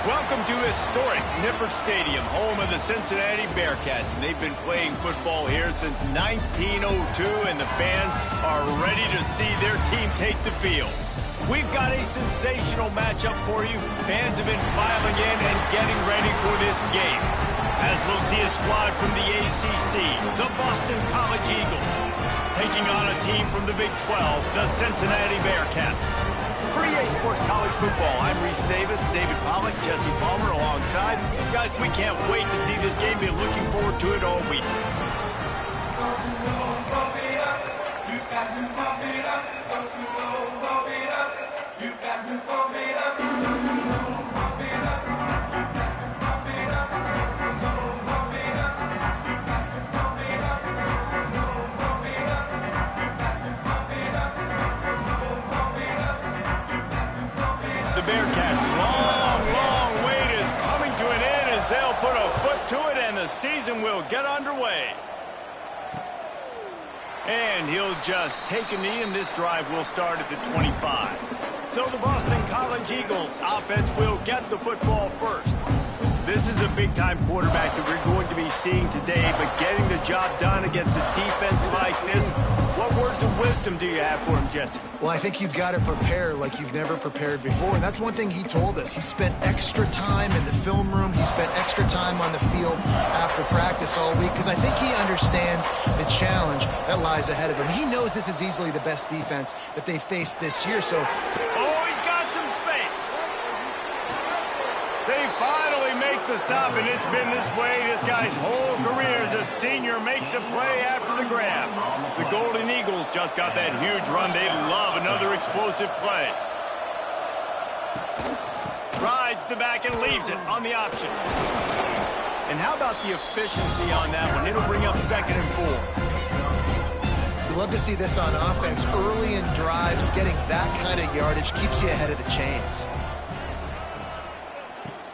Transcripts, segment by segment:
Welcome to historic Nippert Stadium, home of the Cincinnati Bearcats. And they've been playing football here since 1902, and the fans are ready to see their team take the field. We've got a sensational matchup for you. Fans have been filing in and getting ready for this game. As we'll see a squad from the ACC, the Boston College Eagles, taking on a team from the Big 12, the Cincinnati Bearcats. For EA Sports College Football, I'm Reese Davis, David Pollack, Jesse Palmer alongside. Guys, we can't wait to see this game. Been looking forward to it all week. The Bearcats' long wait is coming to an end as they'll put a foot to it and the season will get underway. And he'll just take a knee, and this drive will start at the 25. So the Boston College Eagles offense will get the football first. This is a big-time quarterback that we're going to be seeing today, but getting the job done against a defense like this, what words of wisdom do you have for him, Jesse? Well, I think you've got to prepare like you've never prepared before, and that's one thing he told us. He spent extra time in the film room. He spent extra time on the field after practice all week because I think he understands the challenge that lies ahead of him. He knows this is easily the best defense that they faced this year, so... Oh, he's got some space. They finally make the stop, and it's been this way this guy's whole career as a senior makes a play after the grab. The Golden Eagles just got that huge run. They love another explosive play. Rides the back and leaves it on the option. And how about the efficiency on that one? It'll bring up 2nd and 4. You love to see this on offense. Early in drives, getting that kind of yardage keeps you ahead of the chains.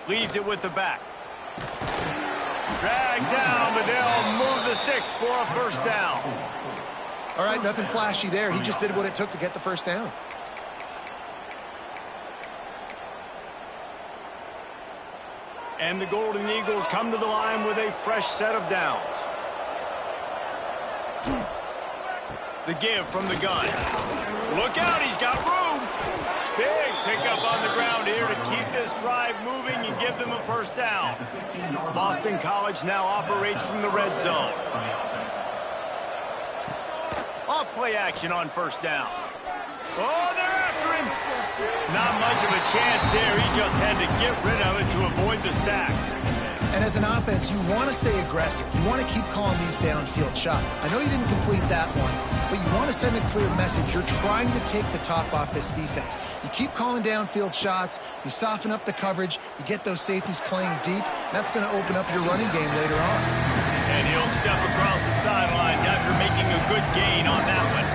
Leaves it with the back. Dragged down, but they'll move the sticks for a first down. All right, nothing flashy there. He just did what it took to get the first down. And the Golden Eagles come to the line with a fresh set of downs. The give from the gun. Look out, he's got room. Big pickup on the ground here to keep this drive moving and give them a first down. Boston College now operates from the red zone. Off play action on first down. Oh, they're after him. Not much of a chance there. He just had to get rid of it to avoid the sack. And as an offense, you want to stay aggressive. You want to keep calling these downfield shots. I know you didn't complete that one, but you want to send a clear message. You're trying to take the top off this defense. You keep calling downfield shots. You soften up the coverage. You get those safeties playing deep. That's going to open up your running game later on. And he'll step across the sidelines after making a good gain on that one.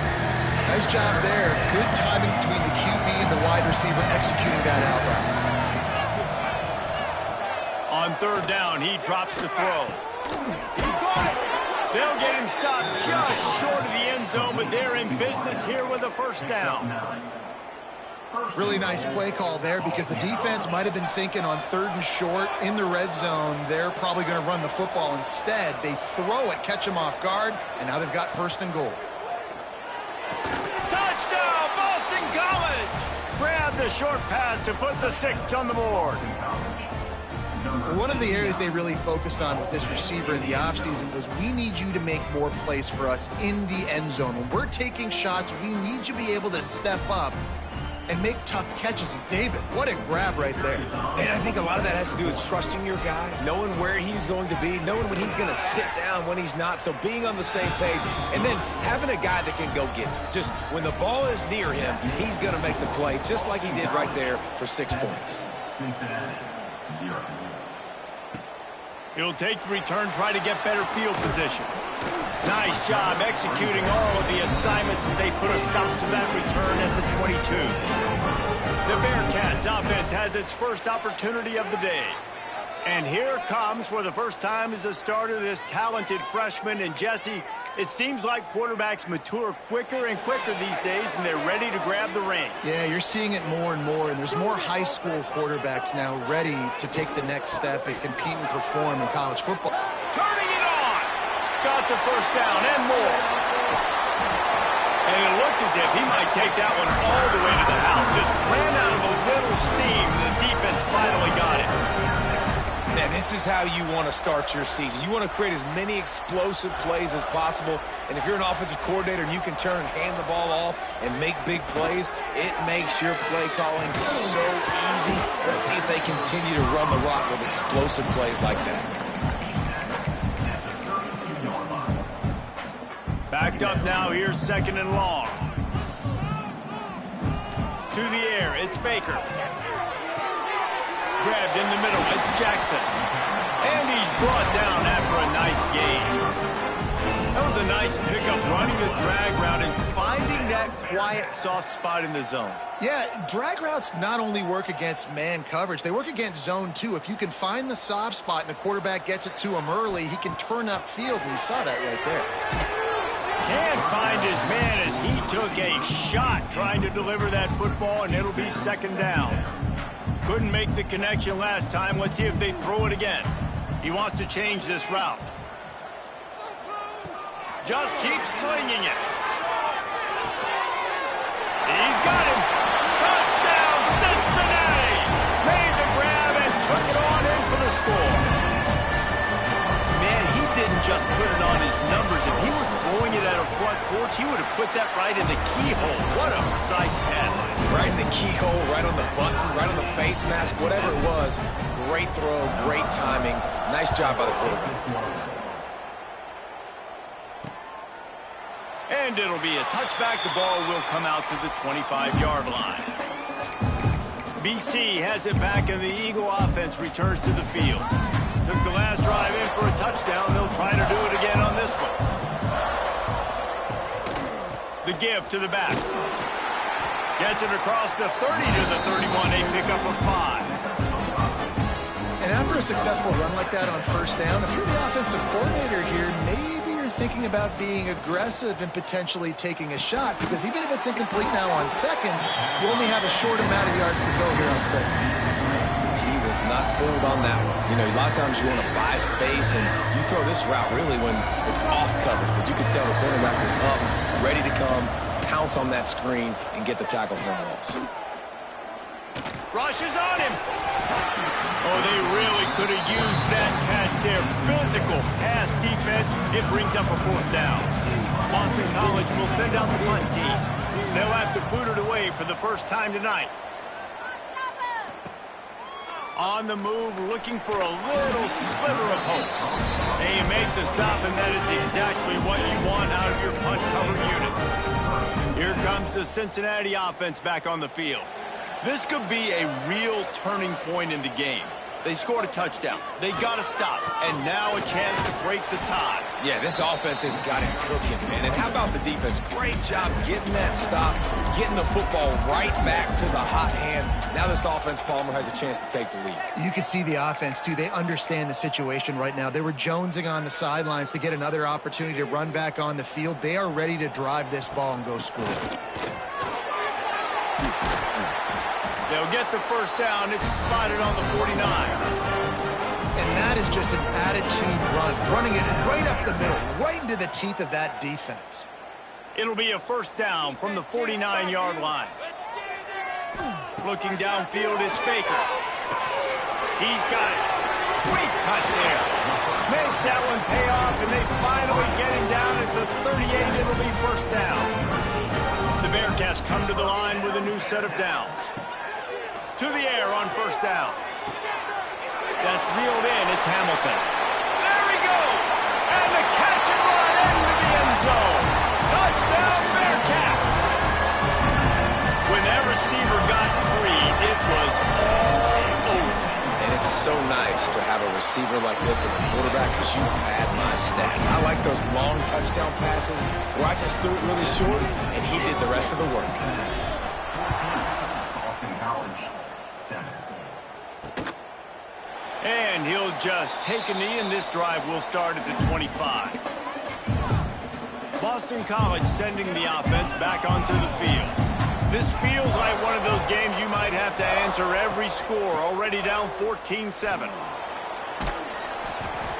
Nice job there. Good timing between the QB and the wide receiver executing that out route. On third down, he drops the throw. He got it. They'll get him stopped just short of the end zone, but they're in business here with a first down. Really nice play call there because the defense might have been thinking on 3rd and short in the red zone, they're probably going to run the football. Instead, they throw it, catch them off guard, and now they've got 1st and goal. Touchdown, Boston College! Grab the short pass to put the 6 on the board. One of the areas they really focused on with this receiver in the offseason was we need you to make more plays for us in the end zone. When we're taking shots, we need you to be able to step up and make tough catches. And David, what a grab right there. And I think a lot of that has to do with trusting your guy, knowing where he's going to be, knowing when he's going to sit down, when he's not, so being on the same page, and then having a guy that can go get it. Just when the ball is near him, he's going to make the play, just like he did right there for 6 points. He'll take the return, try to get better field position. Nice job executing all of the assignments as they put a stop to that return at the 22. The Bearcats offense has its first opportunity of the day. And here comes, for the first time as a starter, this talented freshman. And Jesse, it seems like quarterbacks mature quicker and quicker these days, and they're ready to grab the reins. Yeah, you're seeing it more and more, and there's more high school quarterbacks now ready to take the next step and compete and perform in college football. Turning it on! Got the first down and more. And it looked as if he might take that one all the way to the house. Just ran out of a little steam, and the defense finally got it. Now, this is how you want to start your season. You want to create as many explosive plays as possible. And if you're an offensive coordinator and you can turn and hand the ball off and make big plays, it makes your play calling so easy. Let's see if they continue to run the rock with explosive plays like that. Backed up now, here's 2nd and long. To the air, it's Baker. Grabbed in the middle, it's Jackson. And he's brought down after a nice gain. That was a nice pickup, running the drag route and finding that quiet, soft spot in the zone. Yeah, drag routes not only work against man coverage, they work against zone too. If you can find the soft spot and the quarterback gets it to him early, he can turn upfield, and you saw that right there. Can't find his man as he took a shot trying to deliver that football, and it'll be 2nd down. Couldn't make the connection last time. Let's see if they throw it again. He wants to change this route. Just keep slinging it. He's got him. Touchdown, Cincinnati! Made the grab and took it on in for the score. Man, he didn't just put it on his numbers. If he were throwing it at a front porch, he would have put that right in the keyhole. What a precise pass. Right in the keyhole, right on the button, right on the face mask, whatever it was. Great throw, great timing. Nice job by the quarterback. And it'll be a touchback. The ball will come out to the 25-yard line. BC has it back, and the Eagle offense returns to the field. Took the last drive in for a touchdown. They'll try to do it again on this one. The give to the back. Gets it across the 30 to the 31. A pickup of 5. And after a successful run like that on 1st down, if you're the offensive coordinator here, maybe you're thinking about being aggressive and potentially taking a shot, because even if it's incomplete now on 2nd, you only have a short amount of yards to go here on 3rd. He was not fooled on that one. You know, a lot of times you want to buy space, and you throw this route really when it's off coverage. But you could tell the quarterback was up, ready to come, pounce on that screen, and get the tackle for a loss. Rush is on him. Oh, they really could have used that catch there. Physical pass defense. It brings up a 4th down. Boston College will send out the punt team. They'll have to boot it away for the first time tonight. On the move, looking for a little sliver of hope. They make the stop, and that is exactly what you want out of your punt cover unit. Here comes the Cincinnati offense back on the field. This could be a real turning point in the game. They scored a touchdown. They got to stop. And now a chance to break the tie. Yeah, this offense has got him cooking, man. And how about the defense? Great job getting that stop, getting the football right back to the hot hand. Now this offense, Palmer, has a chance to take the lead. You can see the offense, too. They understand the situation right now. They were jonesing on the sidelines to get another opportunity to run back on the field. They are ready to drive this ball and go score. They'll get the first down. It's spotted on the 49. And that is just an attitude run, running it right up the middle, right into the teeth of that defense. It'll be a 1st down from the 49-yard line. Looking downfield, it's Baker. He's got it. Sweet cut there. Makes that one pay off, and they finally get him down at the 38. It'll be 1st down. The Bearcats come to the line with a new set of downs. To the air on 1st down. That's reeled in. It's Hamilton. There we go. And the catch and run into the end zone. Touchdown, Bearcats. When that receiver got free, it was all over. And it's so nice to have a receiver like this as a quarterback, because you pad my stats. I like those long touchdown passes where I just threw it really short, and he did the rest of the work. And he'll just take a knee, and this drive will start at the 25. Boston College sending the offense back onto the field. This feels like one of those games you might have to answer every score, already down 14-7.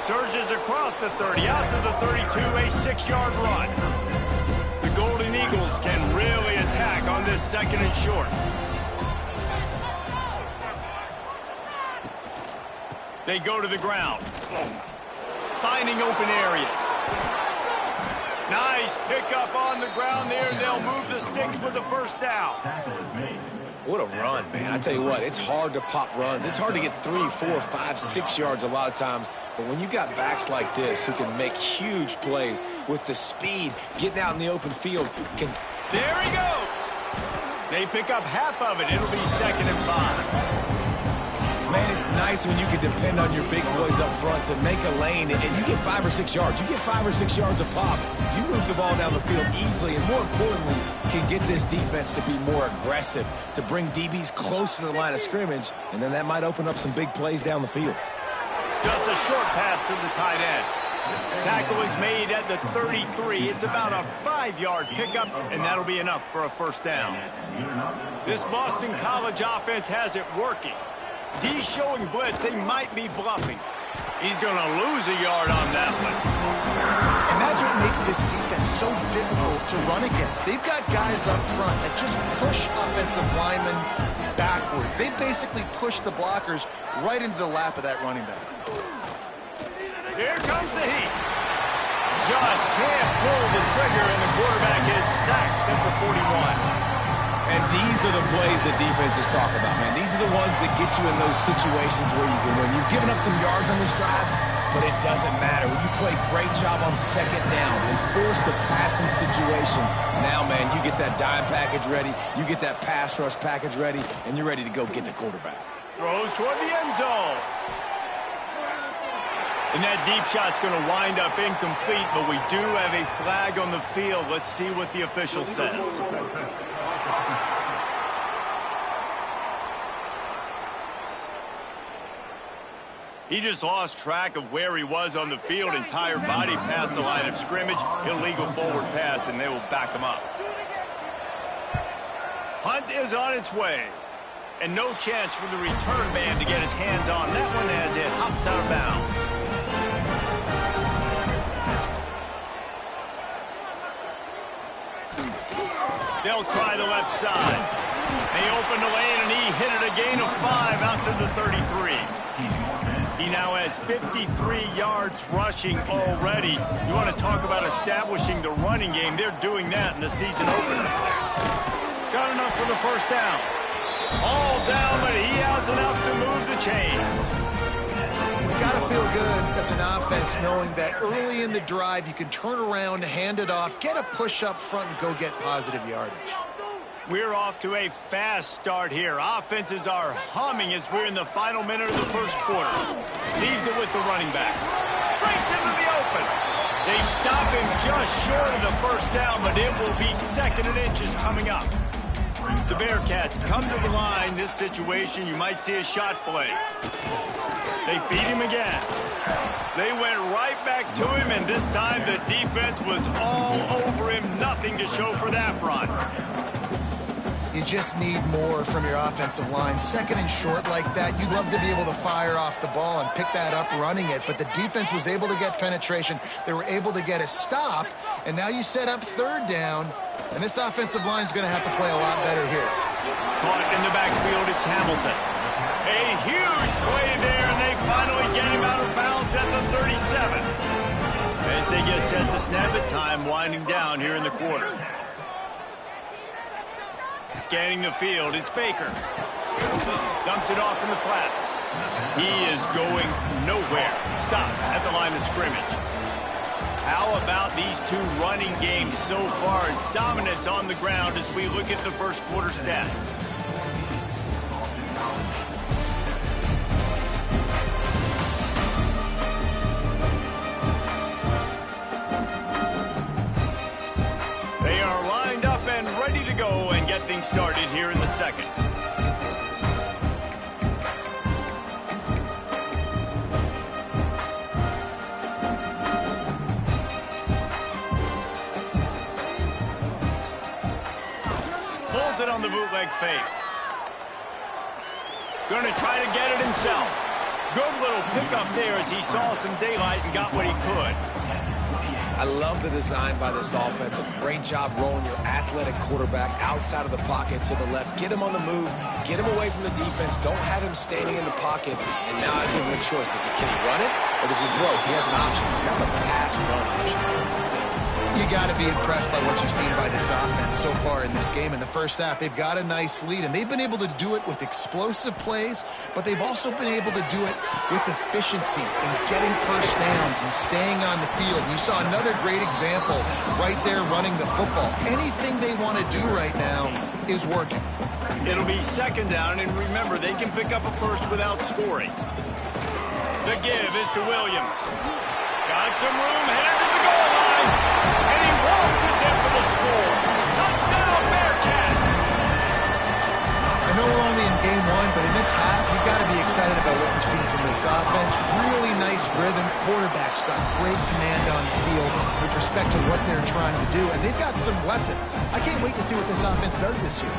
Surges across the 30, out to the 32, a 6-yard run. The Golden Eagles can really attack on this second and short. They go to the ground, finding open areas. Nice pickup on the ground there. They'll move the sticks with the first down. What a run, man. I tell you what, it's hard to pop runs. It's hard to get 3, 4, 5, 6 yards a lot of times. But when you got backs like this who can make huge plays with the speed, getting out in the open field. There he goes. They pick up half of it. It'll be 2nd and 5. Man, it's nice when you can depend on your big boys up front to make a lane, and you get 5 or 6 yards. You get 5 or 6 yards a pop. You move the ball down the field easily, and more importantly, can get this defense to be more aggressive, to bring DBs close to the line of scrimmage, and then that might open up some big plays down the field. Just a short pass to the tight end. Tackle is made at the 33. It's about a 5-yard pickup, and that'll be enough for a first down. This Boston College offense has it working. D showing blitz. They might be bluffing. He's going to lose a yard on that one. And that's what makes this defense so difficult to run against. They've got guys up front that just push offensive linemen backwards. They basically push the blockers right into the lap of that running back. Here comes the heat. Just can't pull the trigger, and the quarterback is sacked at the 41. And these are the plays that defenses talk about, man. These are the ones that get you in those situations where you can win. You've given up some yards on this drive, but it doesn't matter. When you play great job on 2nd down and force the passing situation, now, man, you get that dime package ready, you get that pass rush package ready, and you're ready to go get the quarterback. Throws toward the end zone. And that deep shot's going to wind up incomplete, but we do have a flag on the field. Let's see what the official says. He just lost track of where he was on the field. Entire body past the line of scrimmage. Illegal forward pass, and they will back him up. Punt is on its way. And no chance for the return man to get his hands on that one as it hops out of bounds. They'll try the left side. They open the lane, and he hit it a gain of 5 out to the 33. He now has 53 yards rushing already. You want to talk about establishing the running game. They're doing that in the season opener. Got enough for the first down. All down, but he has enough to move the chains. It's got to feel good as an offense knowing that early in the drive you can turn around, hand it off, get a push up front, and go get positive yardage. We're off to a fast start here. Offenses are humming as we're in the final minute of the first quarter. Leaves it with the running back. Breaks into the open. They stop him just short of the first down, but it will be 2nd and inches coming up. The Bearcats come to the line. This situation, you might see a shot play. They feed him again. They went right back to him, and this time the defense was all over him. Nothing to show for that run. You just need more from your offensive line. 2nd and short like that, you'd love to be able to fire off the ball and pick that up running it, but the defense was able to get penetration. They were able to get a stop, and now you set up 3rd down, and this offensive line's going to have to play a lot better here. Caught in the backfield, it's Hamilton. A huge play there, and they finally get him out of bounds at the 37. As they get set to snap it, time winding down here in the quarter. Scanning the field, it's Baker. Dumps it off in the flats. He is going nowhere. Stop at the line of scrimmage. How about these two running games so far? Dominance on the ground as we look at the first quarter stats. They are lined up and ready to go and get things started here in the second. it on the bootleg fake. Going to try to get it himself. Good little pickup there as he saw some daylight and got what he could. I love the design by this offense. A great job rolling your athletic quarterback outside of the pocket to the left. Get him on the move. Get him away from the defense. Don't have him standing in the pocket. And now I give him a choice. Can he run it or does he throw? He has an option. It's kind of a pass-run option. You got to be impressed by what you've seen by this offense so far in this game. In the first half, they've got a nice lead, and they've been able to do it with explosive plays, but they've also been able to do it with efficiency and getting first downs and staying on the field. You saw another great example right there running the football. Anything they want to do right now is working. It'll be second down, and remember, they can pick up a first without scoring. The give is to Williams. Got some room, headed to the goal line, and he waltzes in for the score. Touchdown, Bearcats! I know we're only in game one, but in this half, you've got to be excited about what you've seen from this offense. Really nice rhythm. Quarterback's got great command on the field with respect to what they're trying to do, and they've got some weapons. I can't wait to see what this offense does this year.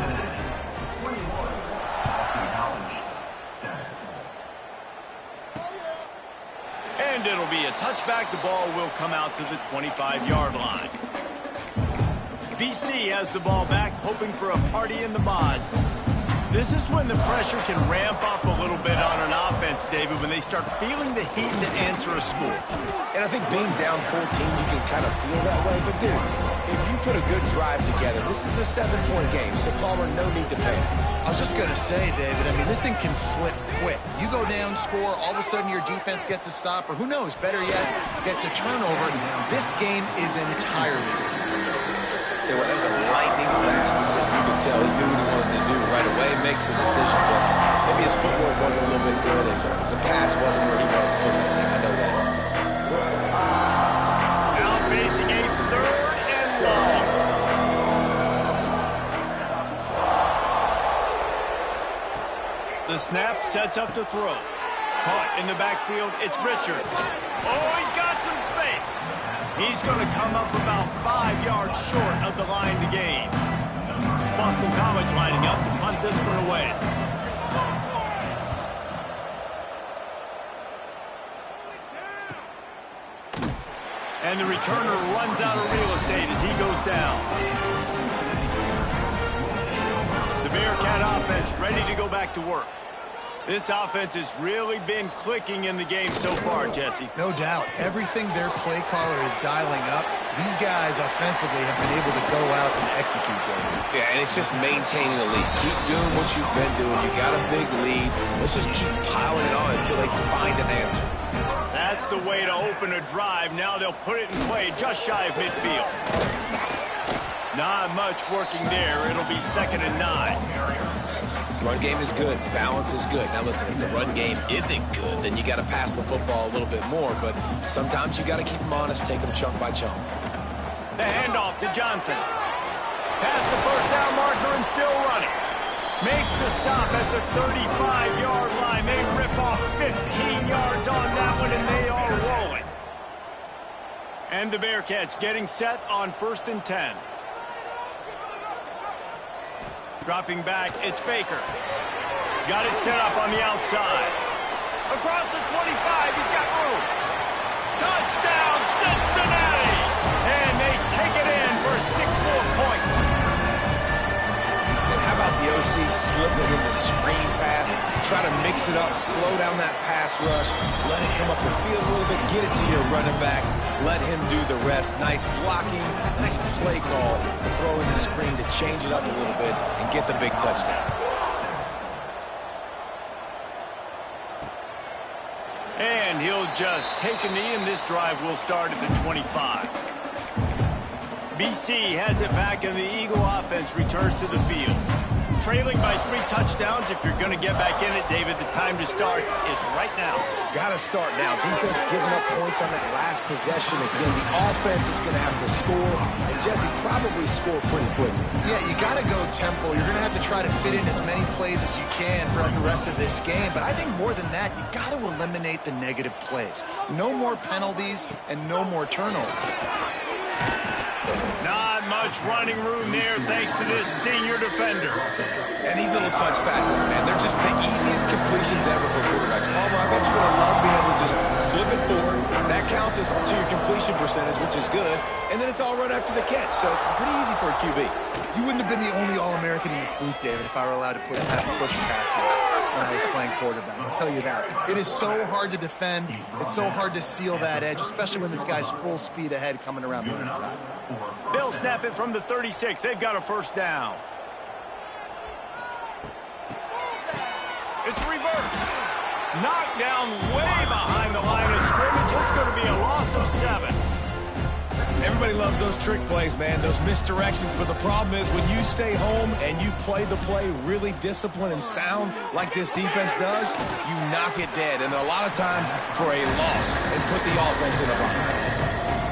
And it'll be a touchback. The ball will come out to the 25-yard line. BC has the ball back, hoping for a party in the mods. This is when the pressure can ramp up a little bit on an offense, David, when they start feeling the heat to answer a score. And I think being down 14, you can kind of feel that way. But, dude, if you put a good drive together, this is a 7-point game, so Palmer, no need to panic. I was just going to say, David, I mean, this thing can flip quick. You go down, score, all of a sudden your defense gets a stop, or who knows, better yet, gets a turnover. This game is entirely different. Tell you what, that was a lightning fast decision. You could tell he knew what he wanted to do right away, makes the decision, but maybe his footwork wasn't a little bit good, and the pass wasn't where he wanted to put that thing. I know that. Now facing a third and long. The snap sets up to throw. Caught in the backfield, it's Richard. Oh, he's got some space. He's going to come up about 5 yards short of the line to gain. Boston College lining up to punt this one away. And the returner runs out of real estate as he goes down. The Bearcat offense ready to go back to work. This offense has really been clicking in the game so far, Jesse. No doubt. Everything their play caller is dialing up, these guys offensively have been able to go out and execute them. Yeah, and it's just maintaining the lead. Keep doing what you've been doing. You got a big lead. Let's just keep piling it on until they find an answer. That's the way to open a drive. Now they'll put it in play just shy of midfield. Not much working there. It'll be 2nd and 9. Run game is good. Balance is good. Now listen, if the run game isn't good, then you got to pass the football a little bit more. But sometimes you got to keep them honest, take them chunk by chunk. The handoff to Johnson. Past the first down marker and still running. Makes the stop at the 35-yard line. They rip off 15 yards on that one, and they are rolling. And the Bearcats getting set on 1st and 10. Dropping back, it's Baker. Got it set up on the outside. Across the 25, he's got room. Touchdown, Cincinnati! And they take it in for 6 more points. And how about the OC slipping in the screen pass? Try to mix it up, slow down that pass rush, let it come up the field a little bit, get it to your running back, let him do the rest. Nice blocking, nice play call to throw in the screen to change it up a little bit and get the big touchdown. And he'll just take a knee, and this drive will start at the 25. BC has it back, and the Eagle offense returns to the field. Trailing by 3 touchdowns. If you're going to get back in it, David, the time to start is right now. Got to start now. Defense giving up points on that last possession. Again, the offense is going to have to score, and Jesse probably score pretty quickly. Yeah, you got to go tempo. You're going to have to try to fit in as many plays as you can throughout the rest of this game. But I think more than that, you got to eliminate the negative plays. No more penalties and no more turnovers. Not much running room there thanks to this senior defender. And these little touch passes, man, they're just the easiest completions ever for quarterbacks. Palmer, I bet you're going to love being able to just flip it forward. That counts as to your completion percentage, which is good. And then it's all right after the catch, so pretty easy for a QB. You wouldn't have been the only All-American in this booth, David, if I were allowed to put push passes when I was playing quarterback. I'll tell you that. It is so hard to defend. It's so hard to seal that edge, especially when this guy's full speed ahead coming around the inside. They'll snap it from the 36. They've got a first down. It's reverse. Knocked down way behind the line of scrimmage. It's going to be a loss of 7. Everybody loves those trick plays, man, those misdirections, but the problem is when you stay home and you play the play really disciplined and sound like this defense does, you knock it dead, and a lot of times for a loss and put the offense in a bind.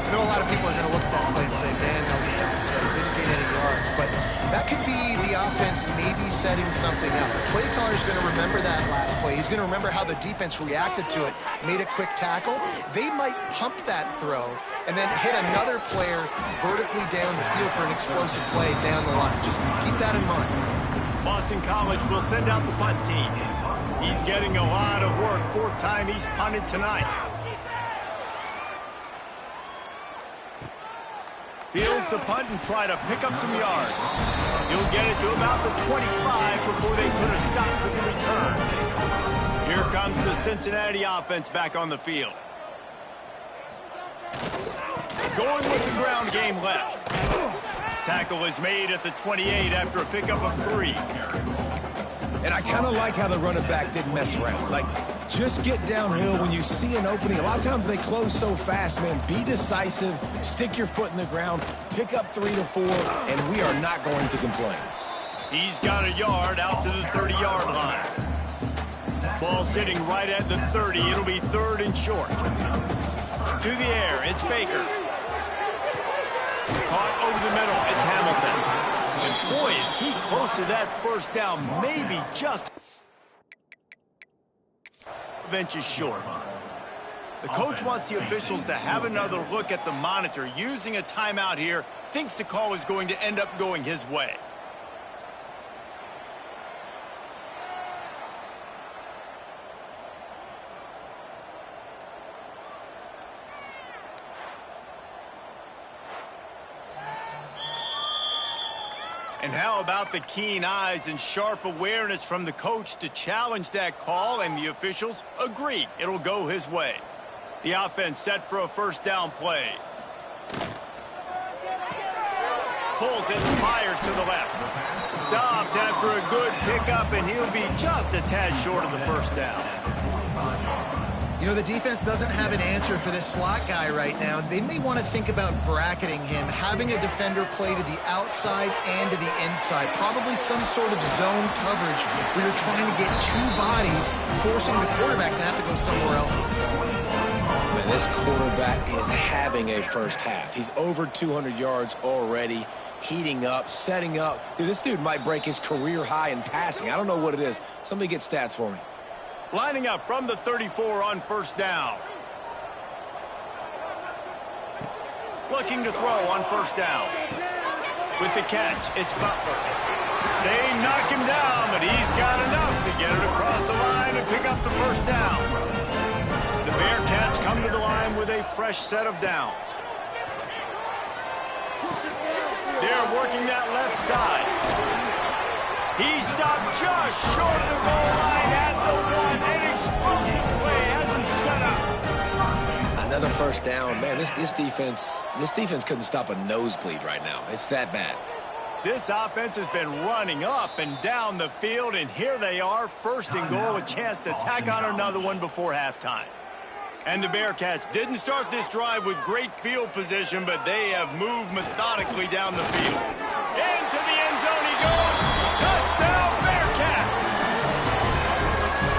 I know a lot of people are going to look at that play and say, man, that was a bad play. Didn't gain any yards. But that could be the offense maybe setting something up. The play caller is going to remember that last play. He's going to remember how the defense reacted to it, made a quick tackle. They might pump that throw and then hit another player vertically down the field for an explosive play down the line. Just keep that in mind. Boston College will send out the punt team. He's getting a lot of work. 4th time he's punted tonight. Fields to punt and try to pick up some yards. He'll get it to about the 25 before they put a stop to the return. Here comes the Cincinnati offense back on the field. Going with the ground game left. Tackle is made at the 28 after a pickup of 3. And I kind of like how the running back didn't mess around. Like, just get downhill when you see an opening. A lot of times they close so fast, man. Be decisive, stick your foot in the ground, pick up 3 to 4, and we are not going to complain. He's got a yard out to the 30-yard line. Ball sitting right at the 30. It'll be 3rd and short. To the air, it's Baker. Caught over the middle, it's Hamilton. And boy, is he close to that first down, maybe just inches short. The coach wants the officials to have another look at the monitor. Using a timeout here, thinks the call is going to end up going his way. And how about the keen eyes and sharp awareness from the coach to challenge that call, and the officials agree it'll go his way. The offense set for a first down play. Pulls it and fires to the left. Stopped after a good pickup, and he'll be just a tad short of the first down. You know, the defense doesn't have an answer for this slot guy right now. They may want to think about bracketing him, having a defender play to the outside and to the inside. Probably some sort of zone coverage where you're trying to get 2 bodies, forcing the quarterback to have to go somewhere else. Man, this quarterback is having a first half. He's over 200 yards already, heating up, setting up. Dude, this dude might break his career high in passing. I don't know what it is. Somebody get stats for me. Lining up from the 34 on first down. Looking to throw on first down. With the catch, it's Butler. They knock him down, but he's got enough to get it across the line and pick up the first down. The Bearcats come to the line with a fresh set of downs. They're working that left side. He stopped just short of the goal line at the 1. An explosive play has him set up. Another first down. Man, this defense couldn't stop a nosebleed right now. It's that bad. This offense has been running up and down the field, and here they are, 1st and goal, a chance to tack on another one before halftime. And the Bearcats didn't start this drive with great field position, but they have moved methodically down the field. Into the end zone he goes. Touchdown, Bearcats!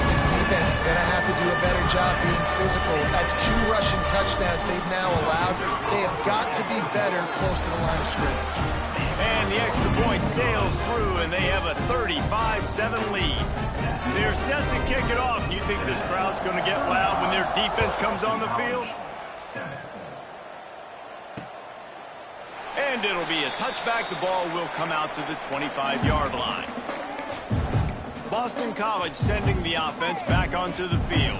This defense is going to have to do a better job being physical. That's 2 rushing touchdowns they've now allowed. They have got to be better close to the line of scrimmage. And the extra point sails through, and they have a 35-7 lead. They're set to kick it off. Do you think this crowd's going to get loud when their defense comes on the field? And it'll be a touchback. The ball will come out to the 25-yard line. Boston College sending the offense back onto the field.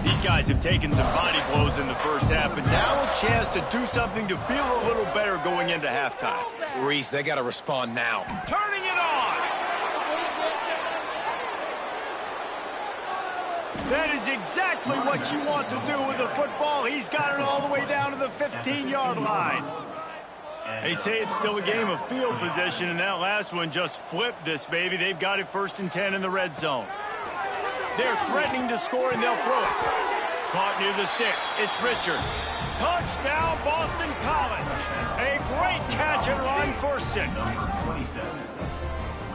These guys have taken some body blows in the first half, but now a chance to do something to feel a little better going into halftime. Reese, they got to respond now. Turning it on! That is exactly what you want to do with the football. He's got it all the way down to the 15-yard line. They say it's still a game of field position, and that last one just flipped this baby. They've got it 1st and 10 in the red zone. They're threatening to score, and they'll throw it. Caught near the sticks. It's Richard. Touchdown, Boston College. A great catch and run for 6.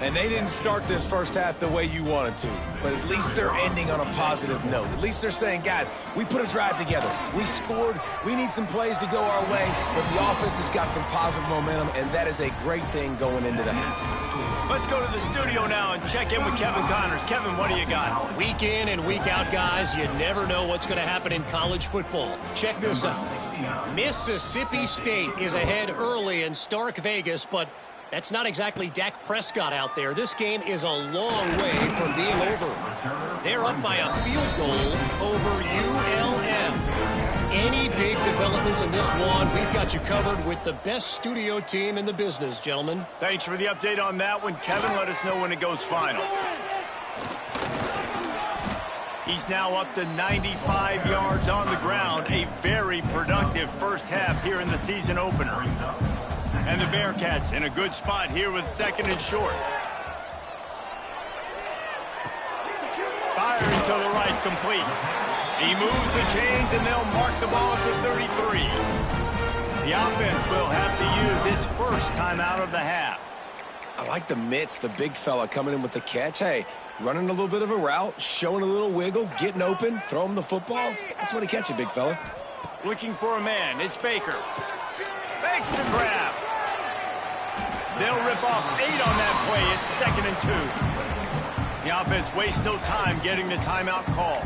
And they didn't start this first half the way you wanted to, but at least they're ending on a positive note. At least they're saying, guys, we put a drive together. We scored. We need some plays to go our way, but the offense has got some positive momentum, and that is a great thing going into the half. Let's go to the studio now and check in with Kevin Connors. Kevin, what do you got? Week in and week out, guys, you never know what's going to happen in college football. Check this out. Mississippi State is ahead early in Stark Vegas, but that's not exactly Dak Prescott out there. This game is a long way from being over. They're up by a field goal over ULM. Any big developments in this one, we've got you covered with the best studio team in the business, gentlemen. Thanks for the update on that one, Kevin. Let us know when it goes final. He's now up to 95 yards on the ground. A very productive first half here in the season opener. And the Bearcats in a good spot here with 2nd and short. Firing to the right, complete. He moves the chains, and they'll mark the ball at the 33. The offense will have to use its first timeout of the half. I like the mitts, the big fella coming in with the catch. Hey, running a little bit of a route, showing a little wiggle, getting open, throw him the football. That's what he catch you, big fella. Looking for a man. It's Baker. Makes the grab. They'll rip off 8 on that play. It's 2nd and 2. The offense wastes no time getting the timeout call.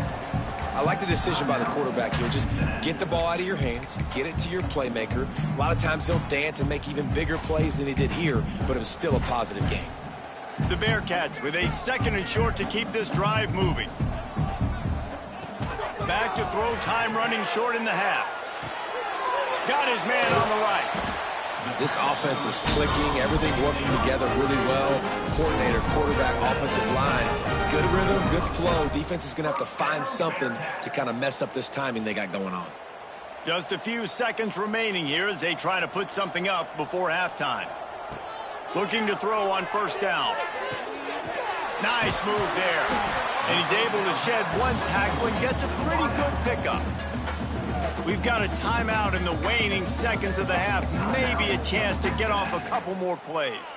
I like the decision by the quarterback here. Just get the ball out of your hands, get it to your playmaker. A lot of times he'll dance and make even bigger plays than he did here, but it was still a positive game. The Bearcats with a 2nd and short to keep this drive moving. Back to throw, time running short in the half. Got his man on the right. This offense is clicking, everything working together really well. Coordinator, quarterback, offensive line. Good rhythm, good flow. Defense is going to have to find something to kind of mess up this timing they got going on. Just a few seconds remaining here as they try to put something up before halftime. Looking to throw on 1st down. Nice move there. And he's able to shed one tackle and gets a pretty good pickup. We've got a timeout in the waning seconds of the half. Maybe a chance to get off a couple more plays.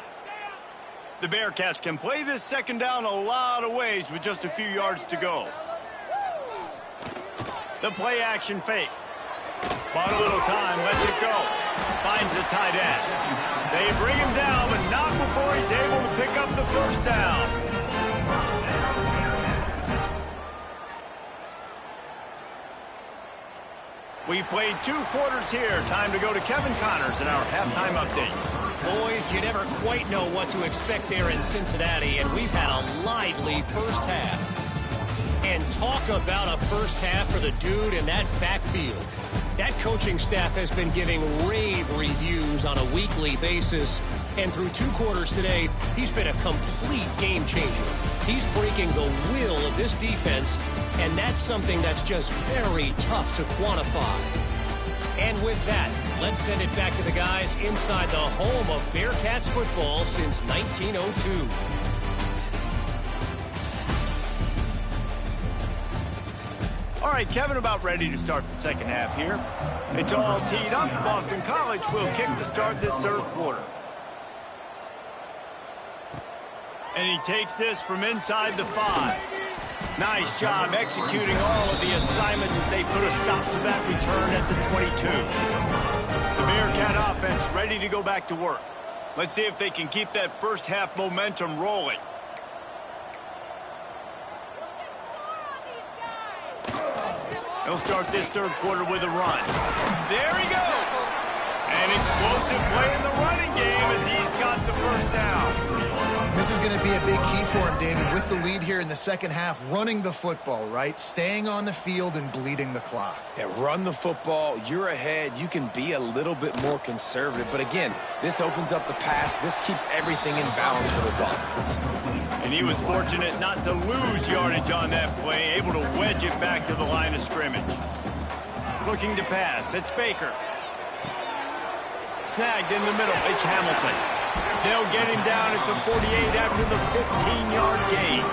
The Bearcats can play this 2nd down a lot of ways with just a few yards to go. The play action fake. Bought a little time, lets it go. Finds the tight end. They bring him down, but not before he's able to pick up the 1st down. We've played 2 quarters here. Time to go to Kevin Connors in our halftime update. Boys, you never quite know what to expect there in Cincinnati, and we've had a lively first half. And talk about a first half for the dude in that backfield. That coaching staff has been giving rave reviews on a weekly basis, and through 2 quarters today, he's been a complete game changer. He's breaking the will of this defense, and that's something that's just very tough to quantify. And with that, let's send it back to the guys inside the home of Bearcats football since 1902. All right, Kevin, about ready to start the 2nd half here. It's all teed up. Boston College will kick to start this 3rd quarter. And he takes this from inside the 5. Nice job executing all of the assignments as they put a stop to that return at the 22. The Bearcat offense ready to go back to work. Let's see if they can keep that first half momentum rolling. He'll start this 3rd quarter with a run. There he goes! An explosive explosive play in the running game as he's got the first down. This is going to be a big key for him, David, with the lead here in the second half, running the football, right? Staying on the field and bleeding the clock. Yeah, run the football. You're ahead. You can be a little bit more conservative. But again, this opens up the pass. This keeps everything in balance for this offense. And he was fortunate not to lose yardage on that play, able to wedge it back to the line of scrimmage. Looking to pass. It's Baker. Snagged in the middle. It's Hamilton. They'll get him down at the 48 after the 15-yard gain.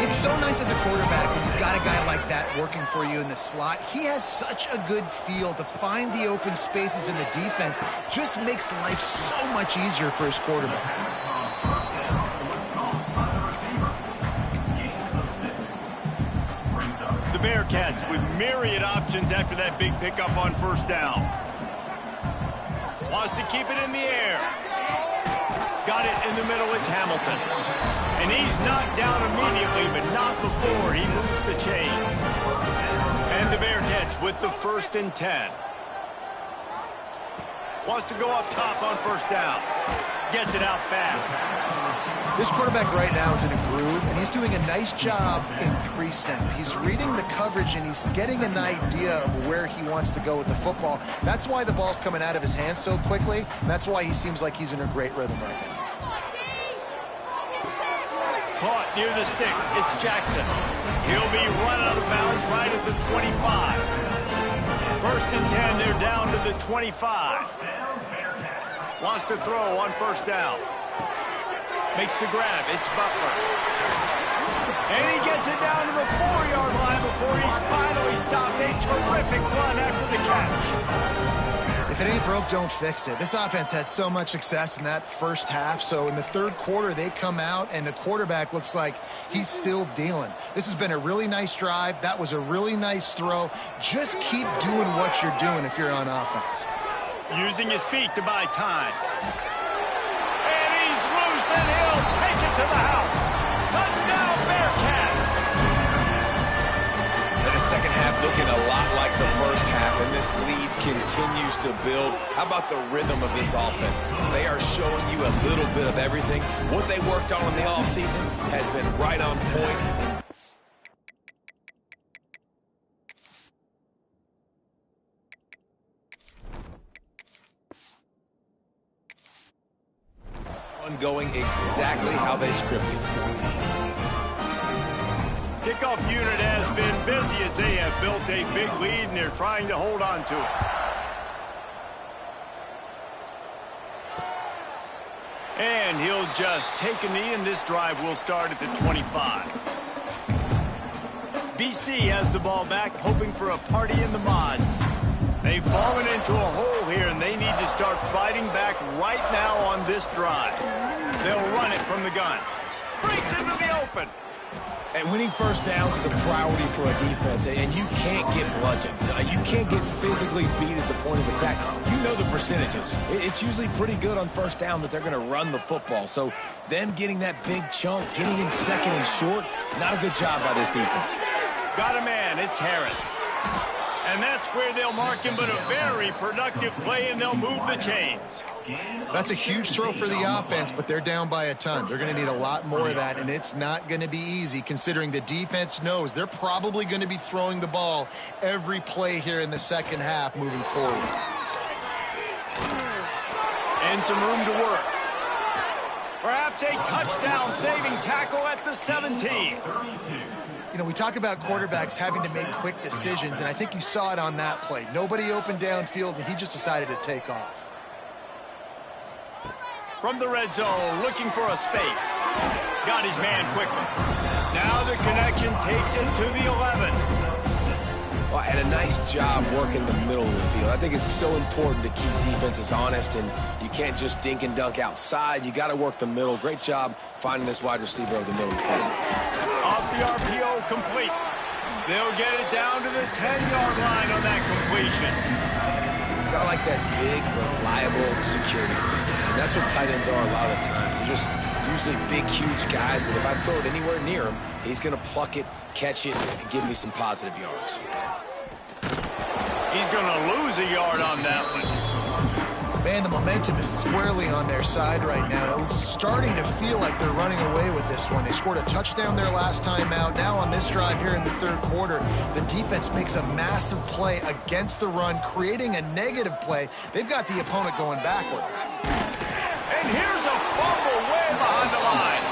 It's so nice as a quarterback when you've got a guy like that working for you in the slot. He has such a good feel to find the open spaces in the defense. Just makes life so much easier for his quarterback. The Bearcats with myriad options after that big pickup on first down. Wants to keep it in the air. Got it in the middle. It's Hamilton. And he's knocked down immediately, but not before he moves the chains. And the Bearcats with the 1st and 10. Wants to go up top on first down. Gets it out fast. This quarterback right now is in a groove, and he's doing a nice job in pre-snap. He's reading the coverage, and he's getting an idea of where he wants to go with the football. That's why the ball's coming out of his hands so quickly, and that's why he seems like he's in a great rhythm right now. Caught near the sticks. It's Jackson. He'll be run out of bounds right at the 25. 1st and 10, they're down to the 25. Wants to throw on first down. Makes the grab. It's Butler. And he gets it down to the 4-yard line before he's finally stopped. A terrific run after the catch. If it ain't broke, don't fix it. This offense had so much success in that first half, so in the third quarter, they come out, and the quarterback looks like he's still dealing. This has been a really nice drive. That was a really nice throw. Just keep doing what you're doing if you're on offense. Using his feet to buy time. And he's loose, and he'll take it to the house. Touchdown, Bearcats! And the second half looking a lot like the first half, and this lead continues to build. How about the rhythm of this offense? They are showing you a little bit of everything. What they worked on in the offseason has been right on point. Going exactly how they scripted. Kickoff unit has been busy as they have built a big lead, and they're trying to hold on to it. And he'll just take a knee, and this drive will start at the 25. BC has the ball back, hoping for a party in the mods. They've fallen into a hole here, and they need to start fighting back right now on this drive. They'll run it from the gun. Breaks into the open. And winning first downs is a priority for a defense, and you can't get bludgeoned. You can't get physically beat at the point of attack. You know the percentages. It's usually pretty good on first down that they're going to run the football. So them getting that big chunk, getting in second and short, not a good job by this defense. Got a man. It's Harris. And that's where they'll mark him, but a very productive play, and they'll move the chains. That's a huge throw for the offense, but they're down by a ton. They're going to need a lot more of that, and it's not going to be easy considering the defense knows they're probably going to be throwing the ball every play here in the second half moving forward. And some room to work. Perhaps a touchdown-saving tackle at the 17. You know, we talk about quarterbacks having to make quick decisions, and I think you saw it on that play. Nobody opened downfield, and he just decided to take off. From the red zone, looking for a space. Got his man quickly. Now the connection takes it to the 11. Well, and a nice job working the middle of the field. I think it's so important to keep defenses honest, and you can't just dink and dunk outside. You got to work the middle. Great job finding this wide receiver over the middle of the field. Off the RPO, complete. They'll get it down to the 10-yard line on that completion. Kind of like that big, reliable security blanket. And that's what tight ends are a lot of the times. They're just usually big, huge guys that if I throw it anywhere near him, he's going to pluck it, catch it, and give me some positive yards. He's going to lose a yard on that one. Man, the momentum is squarely on their side right now. It's starting to feel like they're running away with this one. They scored a touchdown their last time out. Now on this drive here in the third quarter, the defense makes a massive play against the run, creating a negative play. They've got the opponent going backwards. And here's a fumble way behind the line.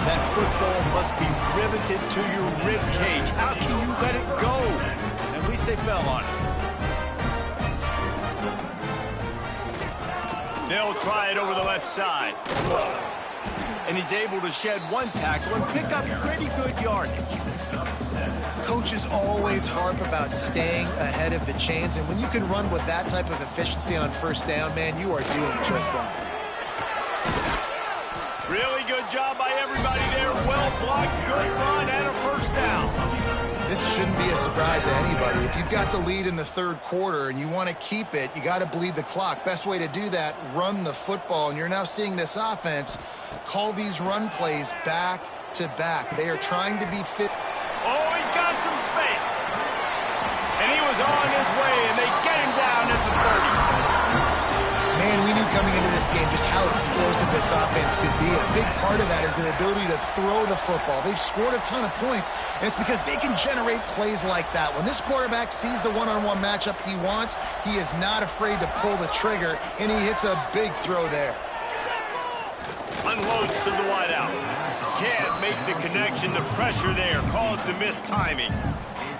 That football must be riveted to your rib cage. How can you let it go? At least they fell on it. They'll try it over the left side. And he's able to shed one tackle and pick up pretty good yardage. Coaches always harp about staying ahead of the chains, and when you can run with that type of efficiency on first down, man, you are doing just that. Really good job by everybody there. Well blocked, good run, and a first down. This shouldn't be a surprise to anybody. If you've got the lead in the third quarter and you want to keep it, you got to bleed the clock. Best way to do that, run the football. And you're now seeing this offense call these run plays back to back. They are trying to be fit. Oh, he's got some space. And he was on his way, and they get him down at the 30. Man, we knew coming into this game just how explosive this offense could be. And a big part of that is their ability to throw the football. They've scored a ton of points, and it's because they can generate plays like that. When this quarterback sees the one-on-one matchup he wants, he is not afraid to pull the trigger, and he hits a big throw there. Unloads to the wideout. Can't make the connection. The pressure there caused the missed timing.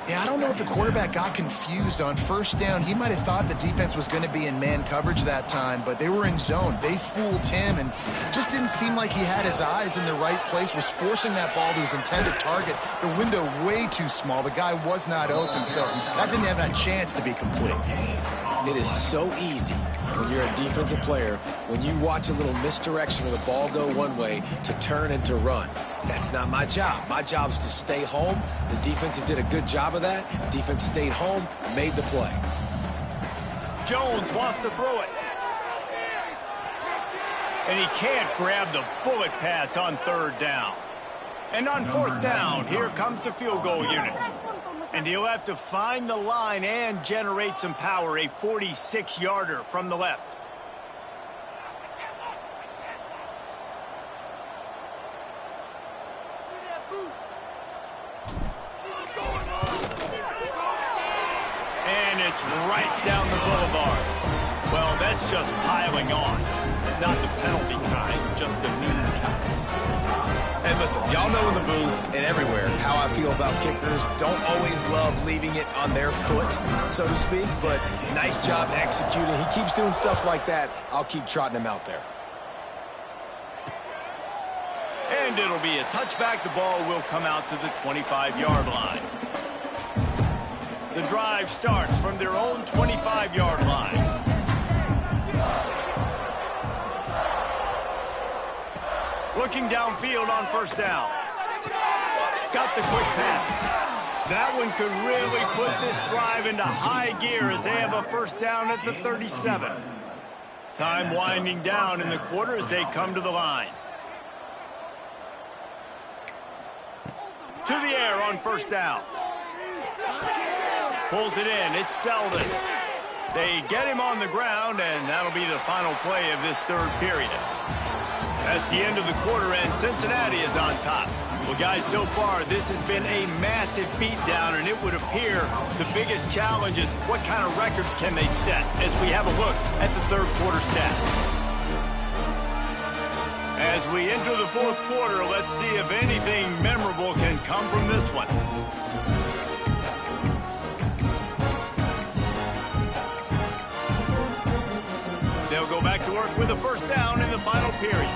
Yeah, I don't know if the quarterback got confused on first down. He might have thought the defense was going to be in man coverage that time, but they were in zone. They fooled him and just didn't seem like he had his eyes in the right place, was forcing that ball to his intended target. The window way too small. The guy was not open, so that didn't have a chance to be complete. It is so easy when you're a defensive player, when you watch a little misdirection of the ball go one way, to turn and to run. That's not my job. My job is to stay home. The defensive did a good job of that. Defense stayed home, made the play. Jones wants to throw it. And he can't grab the bullet pass on third down. And on fourth down, here comes the field goal unit. And he'll have to find the line and generate some power, a 46-yarder from the left. And it's right down the boulevard. Well, that's just piling on. Not the penalty kind, just the mean kind. And listen, y'all know in the booth and everywhere how I feel about kickers. Don't always love leaving it on their foot, so to speak, but nice job executing. He keeps doing stuff like that. I'll keep trotting him out there. And it'll be a touchback. The ball will come out to the 25-yard line. The drive starts from their own 25-yard line. Looking downfield on first down. Got the quick pass. That one could really put this drive into high gear as they have a first down at the 37. Time winding down in the quarter as they come to the line. To the air on first down. Pulls it in. It's Selden. They get him on the ground, and that'll be the final play of this third period. That's the end of the quarter, and Cincinnati is on top. Well, guys, so far, this has been a massive beatdown, and it would appear the biggest challenge is what kind of records can they set as we have a look at the third quarter stats. As we enter the fourth quarter, let's see if anything memorable can come from this one. They'll go back to work with a first down in the final period.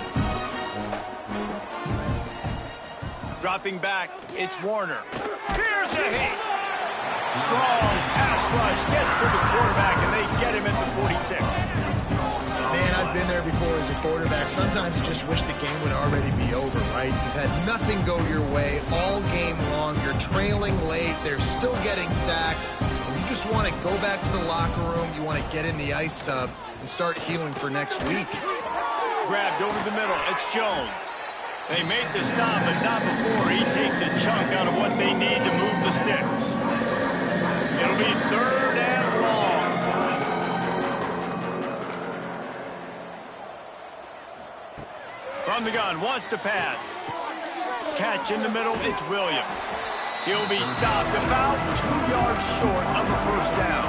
Dropping back, it's Warner. Here's a hit. Strong pass rush gets to the quarterback, and they get him at the 46. Man, I've been there before as a quarterback. Sometimes you just wish the game would already be over, right? You've had nothing go your way all game long. You're trailing late. They're still getting sacks. And you just want to go back to the locker room. You want to get in the ice tub and start healing for next week. Grabbed over the middle. It's Jones. They make the stop, but not before he takes a chunk out of what they need to move the sticks. It'll be third and long. From the gun, wants to pass. Catch in the middle, it's Williams. He'll be stopped about 2 yards short of a first down.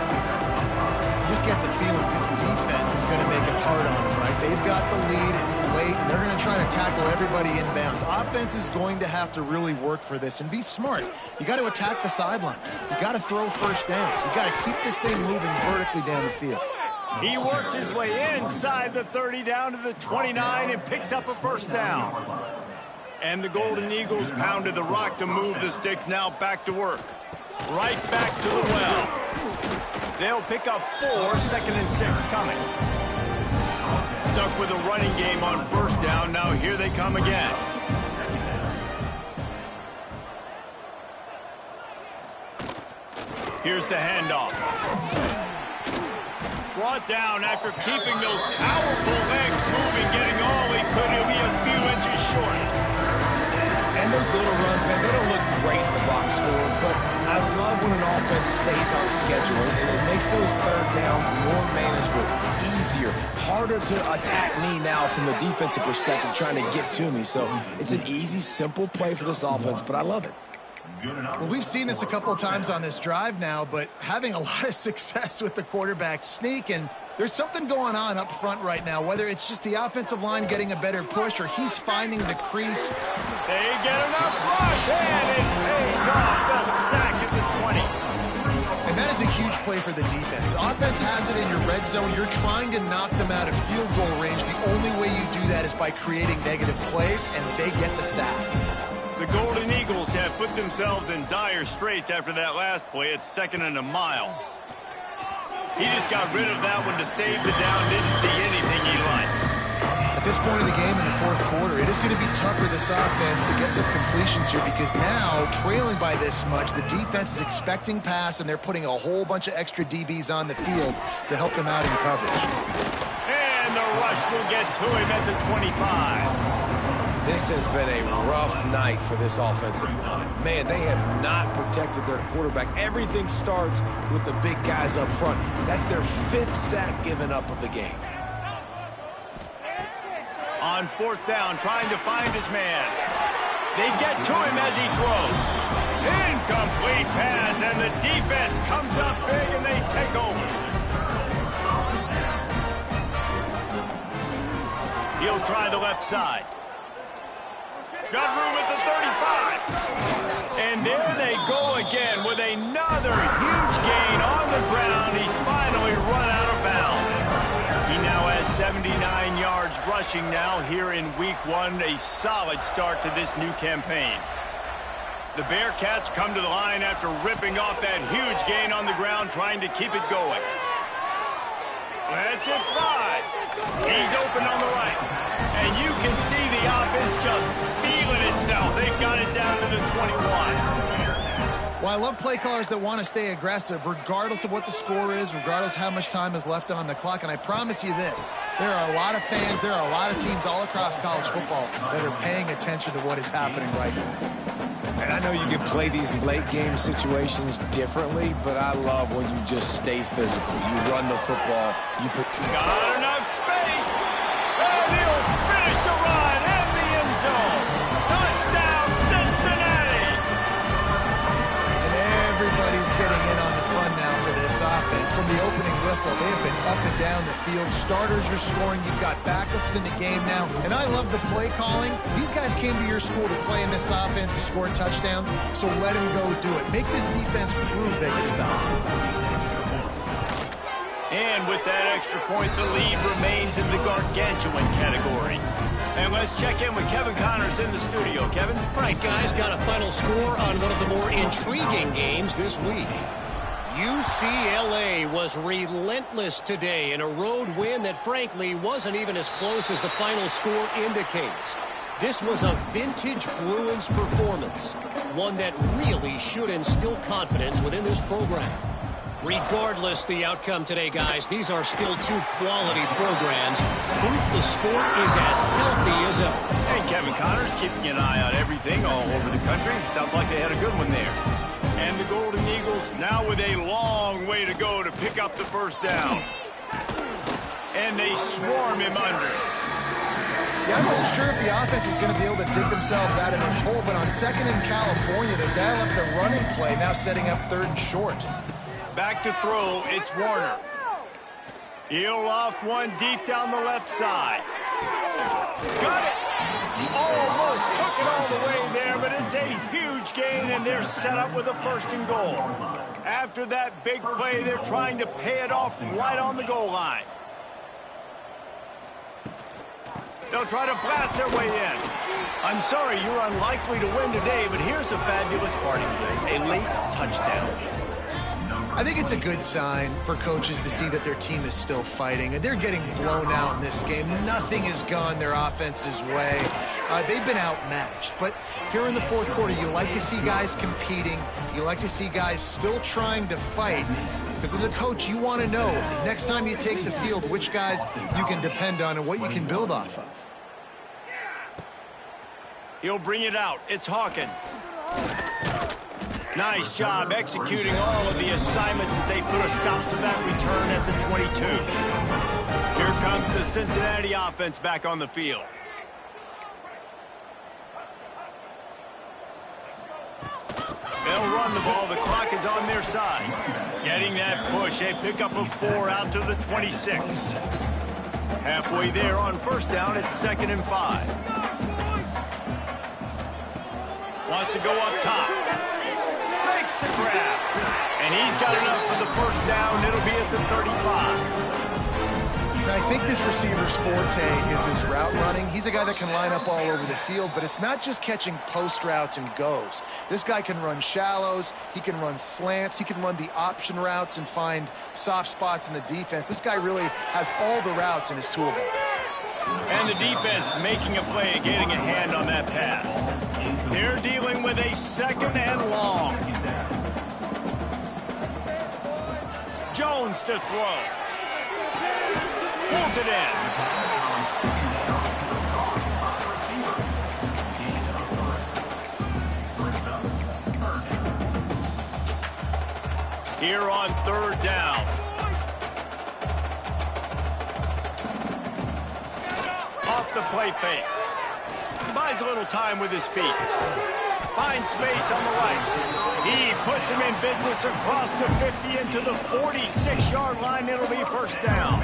You just get the feeling this defense is going to make it hard on them, right? They've got the lead, it's late, and they're going to try to tackle everybody inbounds. Offense is going to have to really work for this and be smart. You got to attack the sidelines. You got to throw first downs. You got to keep this thing moving vertically down the field. He works his way inside the 30 down to the 29 and picks up a first down. And the Golden Eagles pounded the rock to move the sticks, now back to work. Right back to the well. They'll pick up 4, 2nd and 6 coming. Stuck with a running game on first down, now here they come again. Here's the handoff. Brought down after keeping those powerful legs moving, getting all he could. He'll be a few inches short. And those little runs, man, they don't look great in the box score, but I love when an offense stays on schedule, and it makes those third downs more manageable, easier, harder to attack me now from the defensive perspective, trying to get to me. So it's an easy, simple play for this offense, but I love it. Well, we've seen this a couple of times on this drive now, but having a lot of success with the quarterback sneak, and there's something going on up front right now, whether it's just the offensive line getting a better push or he's finding the crease. They get enough rush, and it pays off. The sack at the 20. And that is a huge play for the defense. Offense has it in your red zone. You're trying to knock them out of field goal range. The only way you do that is by creating negative plays, and they get the sack. The Golden Eagles have put themselves in dire straits after that last play. It's 2nd and a mile. He just got rid of that one to save the down. Didn't see anything he liked. At this point in the game in the 4th quarter, it is going to be tough for this offense to get some completions here because now, trailing by this much, the defense is expecting pass, and they're putting a whole bunch of extra DBs on the field to help them out in coverage. And the rush will get to him at the 25. This has been a rough night for this offensive line. Man, they have not protected their quarterback. Everything starts with the big guys up front. That's their 5th sack given up of the game. On 4th down, trying to find his man. They get to him as he throws. Incomplete pass, and the defense comes up big, and they take over. He'll try the left side. Got room at the 35. And there they go again with another huge gain on the ground. He's finally run out of bounds. He now has 79 yards rushing now here in week 1. A solid start to this new campaign. The Bearcats come to the line after ripping off that huge gain on the ground, trying to keep it going. Let's it fly. He's open on the right. And you can see the offense just feeling itself. They've got it down to the 21. Well, I love play callers that want to stay aggressive, regardless of what the score is, regardless how much time is left on the clock. And I promise you this, there are a lot of fans, there are a lot of teams all across college football that are paying attention to what is happening right now. And I know you can play these late game situations differently, but I love when you just stay physical. You run the football. Got enough space. And he'll finish the run in the end zone. Touchdown, Cincinnati. And everybody's getting in on the fun now for this offense. From the opening whistle, they have been up and down the field. Starters are scoring. You've got backups in the game now. And I love the play calling. These guys came to your school to play in this offense to score touchdowns, so let them go do it. Make this defense prove they can stop. And with that extra point, the lead remains in the gargantuan category. And let's check in with Kevin Connors in the studio. Kevin? All right, guys, got a final score on one of the more intriguing games this week. UCLA was relentless today in a road win that, frankly, wasn't even as close as the final score indicates. This was a vintage Bruins performance, one that really should instill confidence within this program. Regardless the outcome today, guys, these are still 2 quality programs. Proof the sport is as healthy as ever. And Kevin Connors keeping an eye on everything all over the country. Sounds like they had a good one there. And the Golden Eagles now with a long way to go to pick up the first down. And they swarm him under. Yeah, I wasn't sure if the offense was going to be able to dig themselves out of this hole, but on second in California, they dial up the running play, now setting up third and short. Back to throw, it's Warner. He'll off one deep down the left side. Got it! Almost took it all the way there, but it's a huge gain, and they're set up with a first and goal. After that big play, they're trying to pay it off right on the goal line. They'll try to blast their way in. I'm sorry, you're unlikely to win today, but here's a fabulous parting place. A late touchdown. I think it's a good sign for coaches to see that their team is still fighting. And they're getting blown out in this game. Nothing has gone their offense's way. They've been outmatched. But here in the fourth quarter, you like to see guys competing. You like to see guys still trying to fight. Because as a coach, you want to know, next time you take the field, which guys you can depend on and what you can build off of. He'll bring it out. It's Hawkins. Nice job executing all of the assignments as they put a stop to that return at the 22. Here comes the Cincinnati offense back on the field. They'll run the ball. The clock is on their side. Getting that push, a pickup of 4 out to the 26. Halfway there on first down, it's 2nd and 5. Wants to go up top. Makes the grab. And he's got enough for the first down. It'll be at the 35. I think this receiver's forte is his route running. He's a guy that can line up all over the field, but it's not just catching post routes and goes. This guy can run shallows, he can run slants, he can run the option routes and find soft spots in the defense. This guy really has all the routes in his toolbox. And the defense making a play and getting a hand on that pass. They're dealing with a 2nd and long. Jones to throw. Pulls it in. Here on 3rd down. Off the play fake. Buys a little time with his feet. Finds space on the right. He puts him in business across the 50 into the 46-yard line. It'll be first down.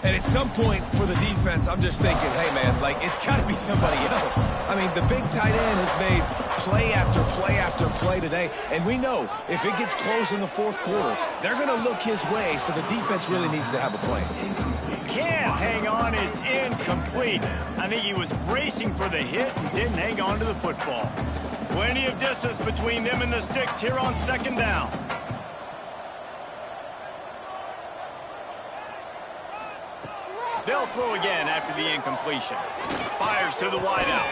And at some point for the defense, I'm just thinking, hey, man, like, it's got to be somebody else. I mean, the big tight end has made play after play after play today. And we know if it gets close in the fourth quarter, they're going to look his way, so the defense really needs to have a plan. Can't hang on, is incomplete. I think he was bracing for the hit and didn't hang on to the football. Plenty of distance between them and the sticks here on 2nd down. They'll throw again after the incompletion. Fires to the wideout.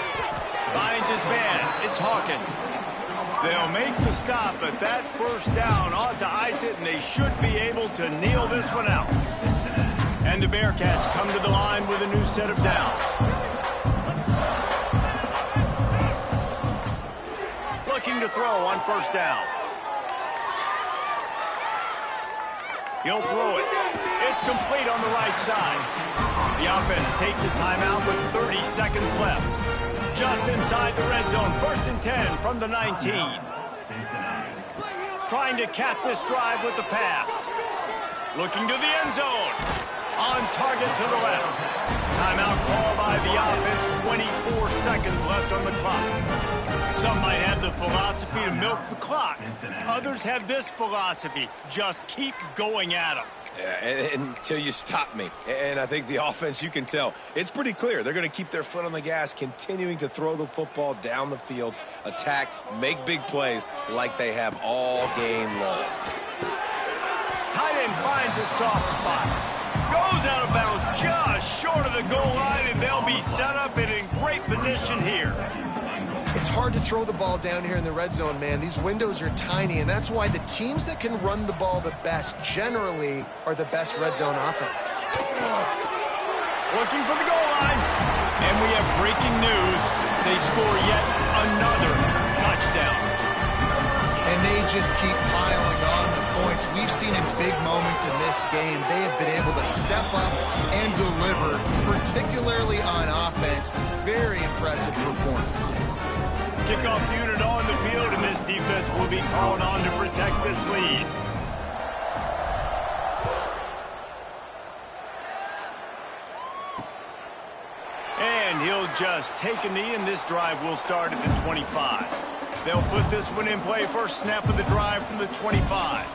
Finds his man. It's Hawkins. They'll make the stop, but that first down ought to ice it, and they should be able to kneel this one out. And the Bearcats come to the line with a new set of downs. Looking to throw on first down. He'll throw it. It's complete on the right side. The offense takes a timeout with 30 seconds left. Just inside the red zone, 1st and 10 from the 19. Trying to cap this drive with the pass. Looking to the end zone. On target to the left. Timeout call by the offense. 24 seconds left on the clock. Some might have the philosophy to milk the clock. Others have this philosophy. Just keep going at them. Yeah, until you stop me. And I think the offense, you can tell, it's pretty clear. They're going to keep their foot on the gas, continuing to throw the football down the field, attack, make big plays like they have all game long. Tight end finds a soft spot. Goes out of bounds just short of the goal line, and they'll be set up and in great position here. It's hard to throw the ball down here in the red zone, man. These windows are tiny, and that's why the teams that can run the ball the best generally are the best red zone offenses. Looking for the goal line. And we have breaking news. They score yet another touchdown. And they just keep piling on the points. We've seen in big moments in this game, they have been able to step up and deliver particularly on offense. Very impressive performance. Kickoff unit on the field, and this defense will be called on to protect this lead. And he'll just take a knee, and this drive will start at the 25. They'll put this one in play. First snap of the drive from the 25.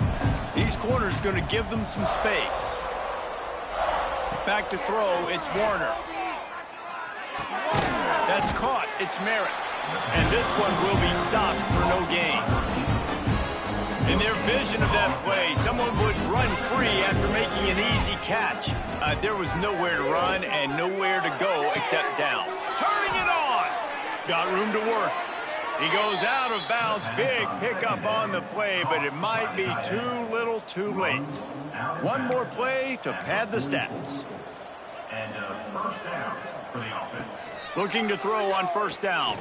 These corners going to give them some space. Back to throw, it's Warner. That's caught, it's Merritt. And this one will be stopped for no gain. In their vision of that play, someone would run free after making an easy catch. There was nowhere to run and nowhere to go except down. Turning it on! Got room to work. He goes out of bounds. Big pickup on the play, but it might be too little too late. One more play to pad the stats. And first down for the offense. Looking to throw on first down.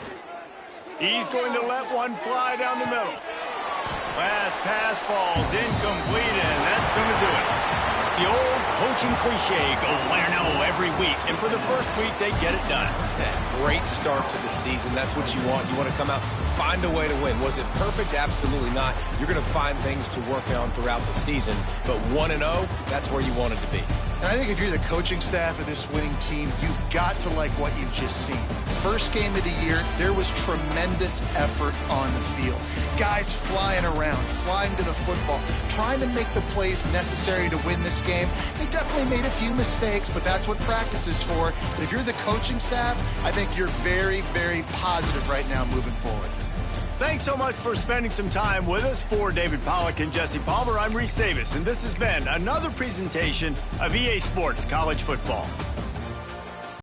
He's going to let one fly down the middle. Last pass falls incomplete, and that's going to do it. The old coaching cliche, go win or no every week. And for the first week, they get it done. Great start to the season. That's what you want. You want to come out, find a way to win. Was it perfect? Absolutely not. You're going to find things to work on throughout the season. But 1-0, that's where you want it to be. And I think if you're the coaching staff of this winning team, you've got to like what you've just seen. First game of the year, there was tremendous effort on the field. Guys flying around, flying to the football, trying to make the plays necessary to win this game. They definitely made a few mistakes, but that's what practice is for. But if you're the coaching staff, I think you're very, very positive right now moving forward. Thanks so much for spending some time with us. For David Pollack and Jesse Palmer, I'm Reese Davis, and this has been another presentation of EA Sports College Football.